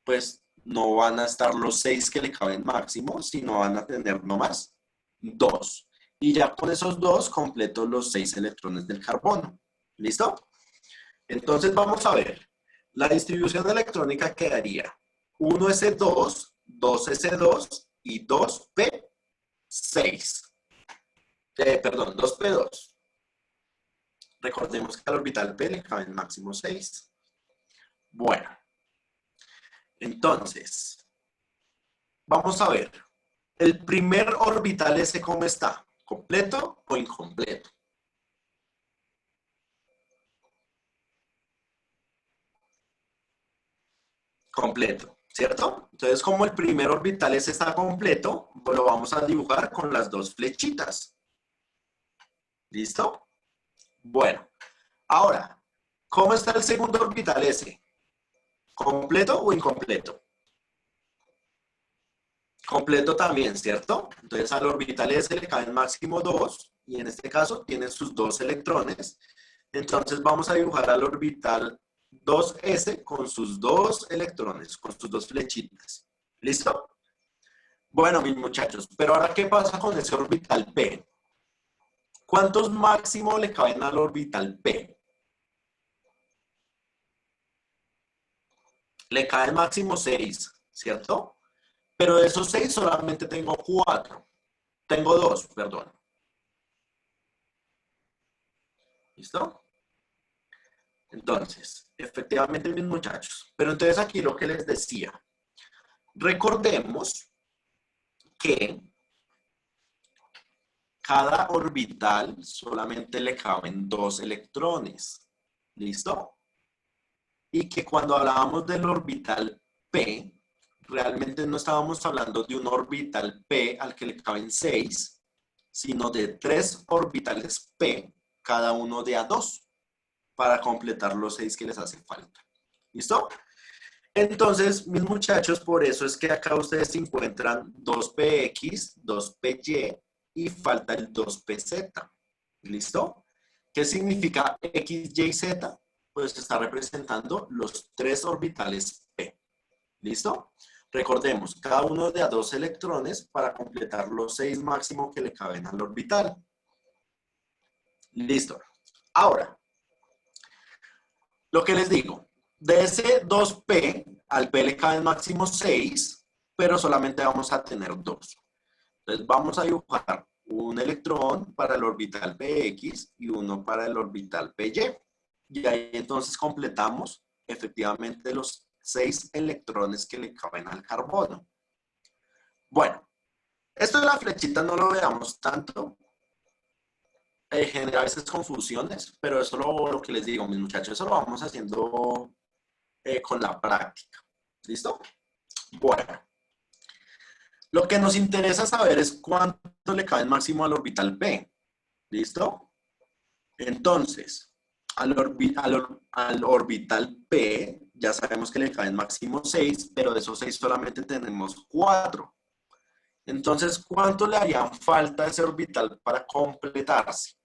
pues no van a estar los 6 que le caben máximo, sino van a tener nomás 2. Y ya con esos 2 completo los 6 electrones del carbono. ¿Listo? Entonces vamos a ver. La distribución electrónica quedaría 1s2, 2s2 y 2p6. Perdón, 2p2. Recordemos que al orbital P le caben máximo 6. Bueno, entonces, vamos a ver. El primer orbital S, ¿cómo está? ¿Completo o incompleto? Completo, ¿cierto? Entonces, como el primer orbital S está completo, pues lo vamos a dibujar con las 2 flechitas. ¿Listo? Bueno, ahora, ¿cómo está el segundo orbital S? ¿Completo o incompleto? Completo también, ¿cierto? Entonces al orbital S le caben máximo 2 y en este caso tiene sus 2 electrones. Entonces vamos a dibujar al orbital 2S con sus 2 electrones, con sus 2 flechitas. ¿Listo? Bueno, mis muchachos, pero ahora, ¿qué pasa con ese orbital P? ¿Cuántos máximo le caben al orbital P? Le caen máximo 6, ¿cierto? Pero de esos 6 solamente tengo 4. Tengo 2, perdón. ¿Listo? Entonces, efectivamente, mis muchachos. Pero entonces aquí lo que les decía. Recordemos que cada orbital solamente le caben 2 electrones. ¿Listo? Y que cuando hablábamos del orbital P, realmente no estábamos hablando de un orbital P al que le caben 6, sino de 3 orbitales P, cada uno de a 2, para completar los 6 que les hace falta. ¿Listo? Entonces, mis muchachos, por eso es que acá ustedes encuentran 2px, 2py y falta el 2pz. ¿Listo? ¿Qué significa x, y, z? Pues está representando los 3 orbitales p. ¿Listo? Recordemos, cada uno de a 2 electrones para completar los 6 máximo que le caben al orbital. Listo. Ahora, lo que les digo, de ese 2p, al p le caben máximo 6, pero solamente vamos a tener 2. Entonces vamos a dibujar un electrón para el orbital px y uno para el orbital py. Y ahí entonces completamos efectivamente los 6 electrones que le caben al carbono. Bueno, esto de la flechita no lo veamos tanto. Genera a veces confusiones, pero eso lo que les digo, mis muchachos, eso lo vamos haciendo con la práctica. ¿Listo? Bueno, lo que nos interesa saber es cuánto le cabe el máximo al orbital P. ¿Listo? Entonces, al orbital P ya sabemos que le caben máximo 6, pero de esos 6 solamente tenemos 4. Entonces, ¿cuánto le harían falta a ese orbital para completarse?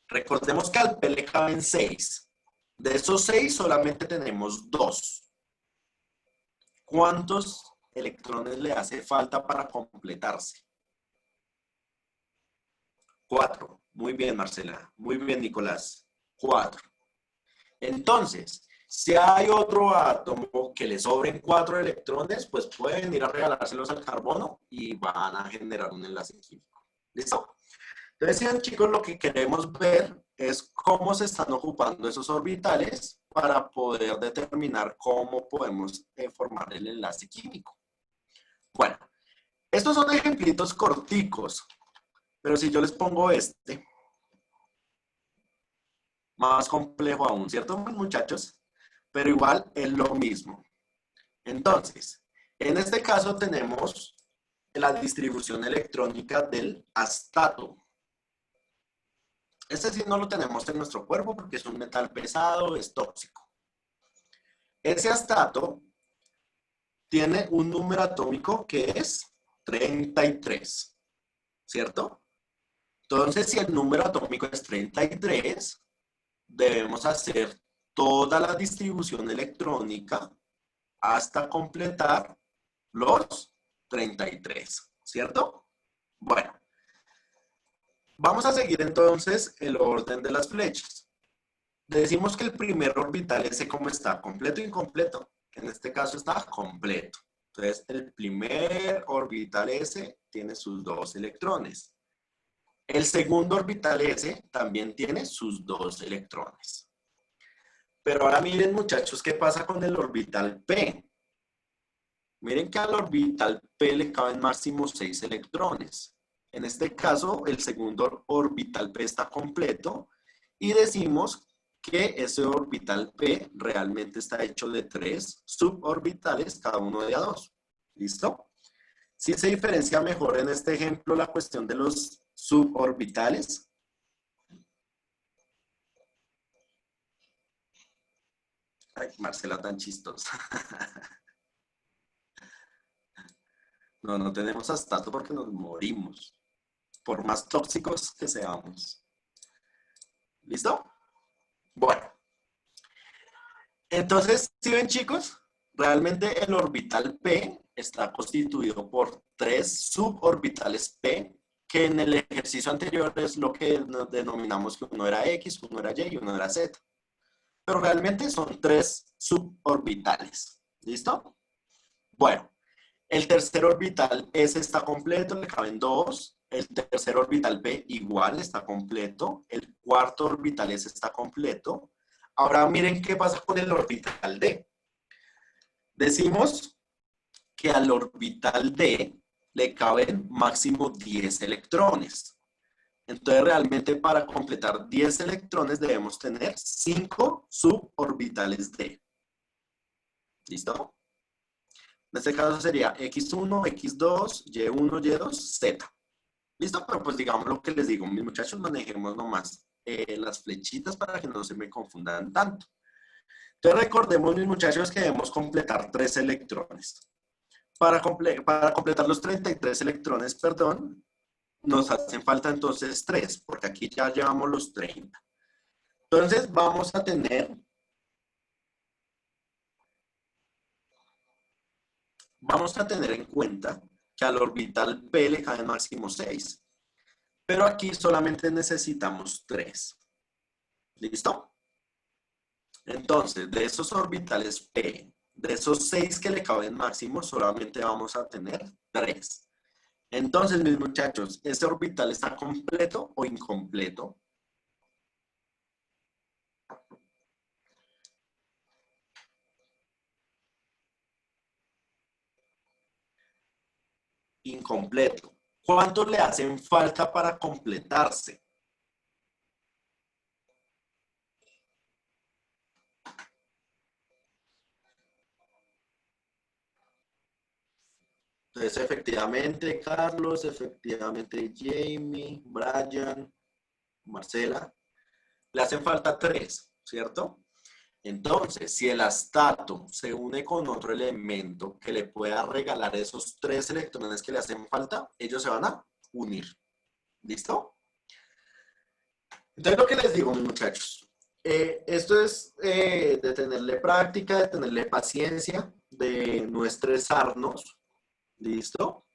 Recordemos que al P le caben 6. De esos 6 solamente tenemos 2. ¿Cuántos electrones le hace falta para completarse? 4. Muy bien, Marcela. Muy bien, Nicolás. 4. Entonces, si hay otro átomo que le sobren 4 electrones, pues pueden ir a regalárselos al carbono y van a generar un enlace químico. ¿Listo? Entonces, chicos, lo que queremos ver es cómo se están ocupando esos orbitales para poder determinar cómo podemos formar el enlace químico. Bueno, estos son ejemplitos corticos, pero si yo les pongo este, más complejo aún, ¿cierto, muchachos? Pero igual es lo mismo. Entonces, en este caso tenemos la distribución electrónica del astato. Este sí no lo tenemos en nuestro cuerpo porque es un metal pesado, es tóxico. Ese astato tiene un número atómico que es 33, ¿cierto? Entonces, si el número atómico es 33, debemos hacer toda la distribución electrónica hasta completar los 33, ¿cierto? Bueno, vamos a seguir entonces el orden de las flechas. Decimos que el primer orbital ese como está, completo o incompleto. En este caso está completo. Entonces, el primer orbital S tiene sus 2 electrones. El segundo orbital S también tiene sus 2 electrones. Pero ahora miren, muchachos, qué pasa con el orbital P. Miren que al orbital P le caben máximo 6 electrones. En este caso, el segundo orbital P está completo y decimos que ese orbital P realmente está hecho de 3 suborbitales, cada uno de a 2. ¿Listo? Sí se diferencia mejor en este ejemplo la cuestión de los suborbitales. Ay, Marcela tan chistosa. No, no tenemos astato porque nos morimos, por más tóxicos que seamos. ¿Listo? Bueno, entonces, ¿sí ven, chicos? Realmente el orbital P está constituido por tres suborbitales P, que en el ejercicio anterior es lo que nos denominamos que uno era X, uno era Y y uno era Z. Pero realmente son tres suborbitales. ¿Listo? Bueno, el tercer orbital S está completo, le caben dos. El tercer orbital P igual está completo. El cuarto orbital S está completo. Ahora miren qué pasa con el orbital D. Decimos que al orbital D le caben máximo 10 electrones. Entonces realmente para completar 10 electrones debemos tener 5 suborbitales D. ¿Listo? En este caso sería X1, X2, Y1, Y2, Z. ¿Listo? Pero pues digamos lo que les digo, mis muchachos, manejemos nomás las flechitas para que no se me confundan tanto. Entonces recordemos, mis muchachos, que debemos completar 3 electrones. Para completar los 33 electrones, perdón, nos hacen falta entonces 3, porque aquí ya llevamos los 30. Entonces vamos a tener en cuenta que al orbital P le caben máximo 6. Pero aquí solamente necesitamos 3. ¿Listo? Entonces, de esos orbitales P, de esos 6 que le caben máximo, solamente vamos a tener 3. Entonces, mis muchachos, ¿ese orbital está completo o incompleto? Incompleto. ¿Cuántos le hacen falta para completarse? Entonces, efectivamente, Carlos, efectivamente, Jamie, Brian, Marcela, le hacen falta 3, ¿cierto? Entonces, si el astato se une con otro elemento que le pueda regalar esos 3 electrones que le hacen falta, ellos se van a unir. ¿Listo? Entonces, lo que les digo, mis muchachos, esto es de tenerle práctica, de tenerle paciencia, de no estresarnos. ¿Listo?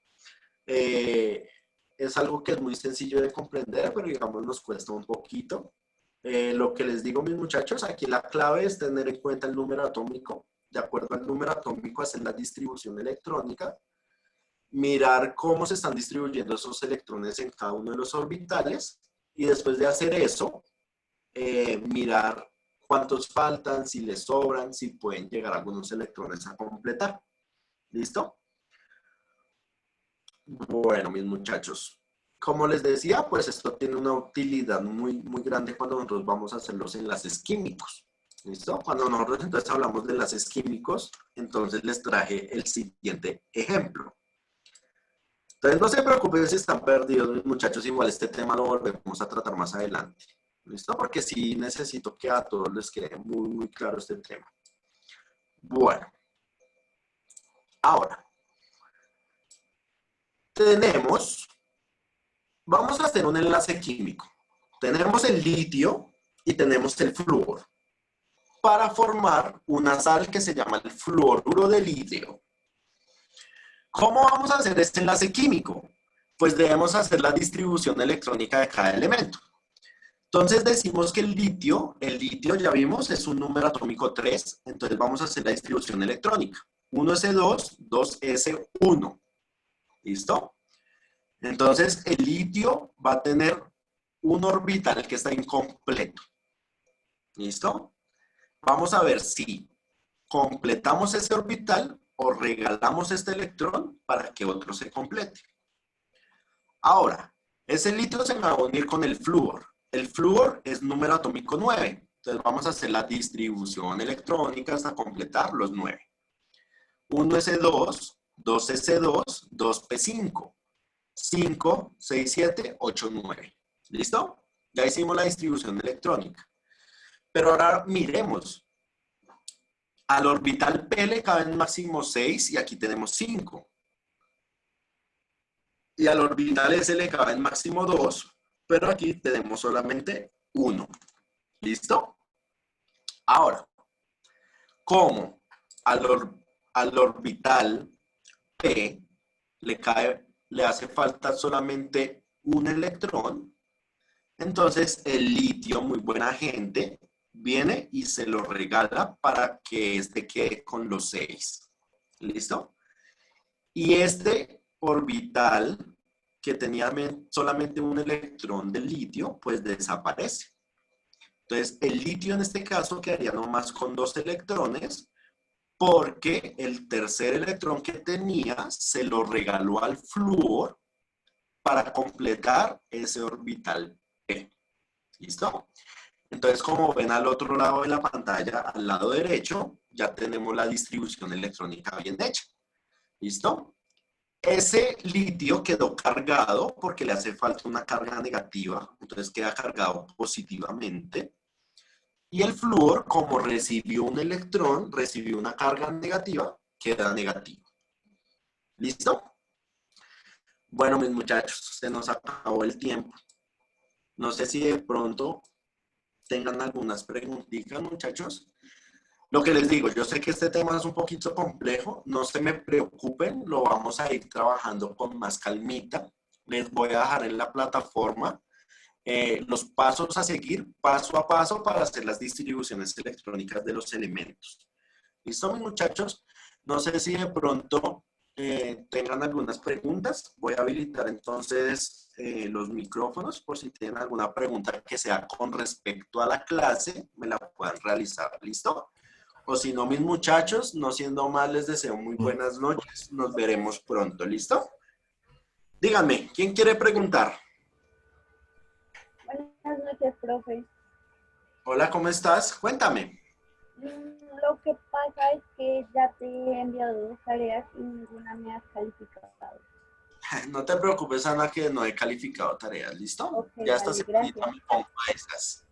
Es algo que es muy sencillo de comprender, pero digamos nos cuesta un poquito. Lo que les digo, mis muchachos, aquí la clave es tener en cuenta el número atómico. De acuerdo al número atómico, hacer la distribución electrónica, mirar cómo se están distribuyendo esos electrones en cada uno de los orbitales, y después de hacer eso, mirar cuántos faltan, si les sobran, si pueden llegar algunos electrones a completar. ¿Listo? Bueno, mis muchachos, como les decía, pues esto tiene una utilidad muy grande cuando nosotros vamos a hacer los enlaces químicos. ¿Listo? Cuando nosotros entonces hablamos de enlaces químicos, entonces les traje el siguiente ejemplo. Entonces no se preocupen si están perdidos, mis muchachos, igual este tema lo volvemos a tratar más adelante. ¿Listo? Porque sí necesito que a todos les quede muy claro este tema. Bueno, ahora, vamos a hacer un enlace químico. Tenemos el litio y tenemos el flúor para formar una sal que se llama el fluoruro de litio. ¿Cómo vamos a hacer este enlace químico? Pues debemos hacer la distribución electrónica de cada elemento. Entonces decimos que el litio ya vimos, es un número atómico 3, entonces vamos a hacer la distribución electrónica. 1s2, 2s1. ¿Listo? Entonces el litio va a tener un orbital que está incompleto. ¿Listo? Vamos a ver si completamos ese orbital o regalamos este electrón para que otro se complete. Ahora, ese litio se me va a unir con el flúor. El flúor es número atómico 9. Entonces vamos a hacer la distribución electrónica hasta completar los 9. 1s2, 2s2, 2p5. 5, 6, 7, 8, 9. ¿Listo? Ya hicimos la distribución electrónica. Pero ahora miremos. Al orbital P le caben máximo 6 y aquí tenemos 5. Y al orbital S le caben máximo 2, pero aquí tenemos solamente 1. ¿Listo? Ahora, como al orbital P le hace falta solamente un electrón, entonces el litio, muy buena gente, viene y se lo regala para que este quede con los 6. ¿Listo? Y este orbital que tenía solamente un electrón de litio, pues desaparece. Entonces, el litio en este caso quedaría nomás con 2 electrones, porque el tercer electrón que tenía se lo regaló al flúor para completar ese orbital P. ¿Listo? Entonces, como ven al otro lado de la pantalla, al lado derecho, ya tenemos la distribución electrónica bien hecha. ¿Listo? Ese litio quedó cargado porque le hace falta una carga negativa, entonces queda cargado positivamente. Y el flúor, como recibió un electrón, recibió una carga negativa, queda negativo. ¿Listo? Bueno, mis muchachos, se nos acabó el tiempo. No sé si de pronto tengan algunas preguntitas, muchachos. Lo que les digo, yo sé que este tema es un poquito complejo, no se me preocupen, lo vamos a ir trabajando con más calmita. Les voy a dejar en la plataforma los pasos a seguir, paso a paso, para hacer las distribuciones electrónicas de los elementos. ¿Listo, mis muchachos? No sé si de pronto tengan algunas preguntas. Voy a habilitar entonces los micrófonos por si tienen alguna pregunta que sea con respecto a la clase, me la puedan realizar. ¿Listo? O si no, mis muchachos, no siendo más, les deseo muy buenas noches. Nos veremos pronto. ¿Listo? Díganme, ¿quién quiere preguntar? Buenas noches, profe. Hola, ¿cómo estás? Cuéntame. Lo que pasa es que ya te he enviado 2 tareas y ninguna me has calificado. No te preocupes, Ana, que no he calificado tareas. ¿Listo? Okay, Ya esta vale, semanita me pongo a esas.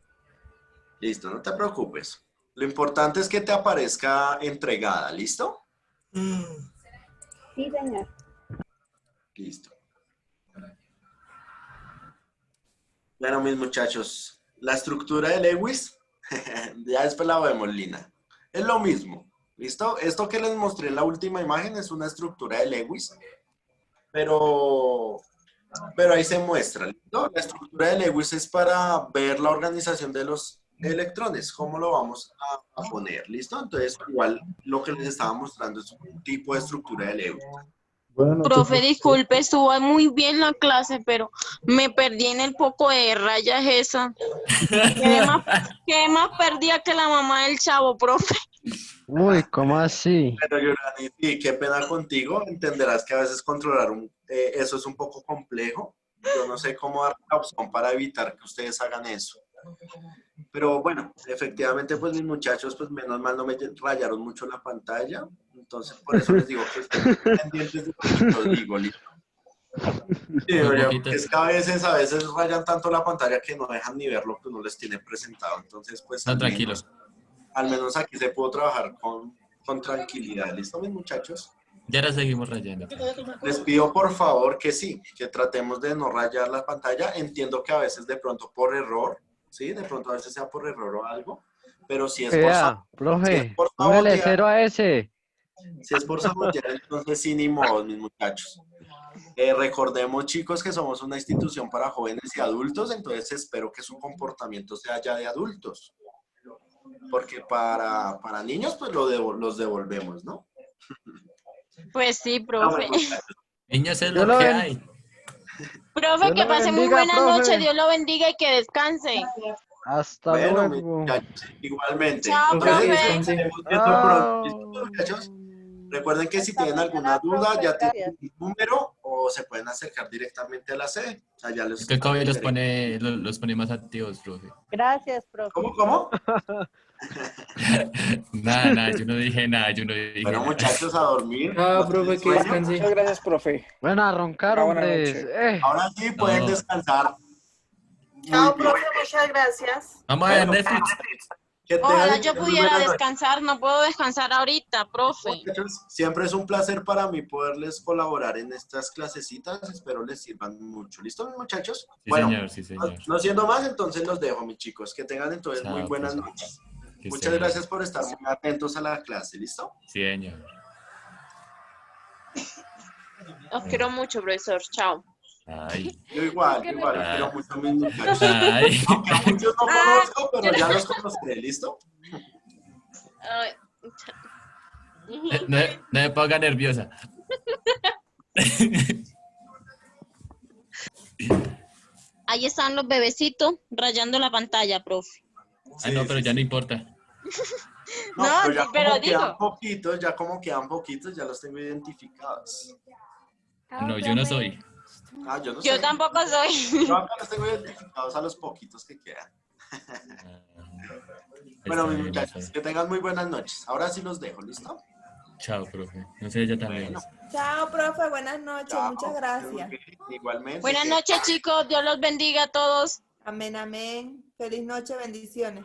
Listo, no te preocupes. Lo importante es que te aparezca entregada. ¿Listo? Sí, señor. Listo. Bueno, mis muchachos, la estructura de Lewis, ya después la vemos, Lina. Es lo mismo, ¿listo? Esto que les mostré en la última imagen es una estructura de Lewis, pero ahí se muestra, ¿listo? La estructura de Lewis es para ver la organización de los electrones, cómo lo vamos a poner, ¿listo? Entonces, igual lo que les estaba mostrando es un tipo de estructura de Lewis. Profe, disculpe, estuvo muy bien la clase, pero me perdí en el poco de rayas esa. Quedé más perdida que la mamá del chavo, profe. Uy, ¿cómo así? Pero Yolani, sí, qué pena contigo, entenderás que a veces controlar eso es un poco complejo. Yo no sé cómo dar la opción para evitar que ustedes hagan eso. Pero bueno, efectivamente, pues mis muchachos, pues menos mal no me rayaron mucho la pantalla. Entonces, por eso les digo que estén pendientes de lo que yo digo, ¿listo? Sí, porque es que a veces rayan tanto la pantalla que no dejan ni ver lo que uno les tiene presentado. Entonces, pues No, tranquilo. Al menos aquí se pudo trabajar con tranquilidad. ¿Listo, mis muchachos? Ya la seguimos rayando. Les pido por favor que sí, que tratemos de no rayar la pantalla. Entiendo que a veces de pronto por error, ¿sí? De pronto a veces sea por error o algo, pero si es Vea, profe, póngale 0 a ese. si es por sabotear, entonces sí, ni modo, mis muchachos. Recordemos, chicos, que somos una institución para jóvenes y adultos, entonces espero que su comportamiento sea ya de adultos. Porque para niños, pues los devolvemos, ¿no? Pues sí, profe. Niños, es lo que hay. Profe, que pase muy buena noche, Dios lo bendiga y que descanse. Hasta luego. Igualmente. Chao, profe. Muchachos, Recuerden que si Está tienen muy alguna bien, duda, profe, ya tienen gracias. un número o se pueden acercar directamente a la sede. O sea, ya Es que el COVID los pone más activos, profe. Gracias, profe. ¿Cómo? Nada, yo no dije nada, yo no dije Bueno, nada. muchachos, a dormir. Ah, ¿No profe, tienen que sueño? descanse. Muchas gracias, profe. Bueno, a roncar, Una buena hombres. noche. Ahora sí pueden No. descansar. Chao, Muy bien. profe, muchas gracias. Vamos a ver Bueno, Netflix. que Ojalá tengan yo muy pudiera buenas noches. descansar, no puedo descansar ahorita, profe. Muchachos, siempre es un placer para mí poderles colaborar en estas clasecitas. Espero les sirvan mucho. ¿Listo, muchachos? Sí, Bueno, señor, sí, señor. no siendo más, entonces los dejo, mis chicos. Que tengan entonces muy Chao, buenas profe. noches. Que Muchas estén gracias por estar muy atentos a la clase. ¿Listo? bien. Sí, señor. Los quiero mucho, profesor. Chao. Ay. Yo igual, ¿Por qué igual, me- quiero mucho a mis muchachos. Ay. Aunque a muchos no conozco, pero ya los conoceré. ¿Listo? Ay. No, no me ponga nerviosa. Ahí están los bebecitos rayando la pantalla, profe. Ah, no, pero ya no importa. No, ya sí, pero como quedan digo. poquitos, ya los tengo identificados. No, yo no soy. Ah, yo no Yo sé. tampoco soy. Yo acá los tengo identificados a los poquitos que quedan. Bueno, Está mis bien, muchachos, está que tengan muy buenas noches. Ahora sí los dejo, ¿listo? bien. Chao, profe. No sé, ella también. Bueno. Chao, profe, buenas noches, Chao. muchas gracias. Igualmente. Buenas noches, chicos. Dios los bendiga a todos. Amén, amén. Feliz noche, bendiciones.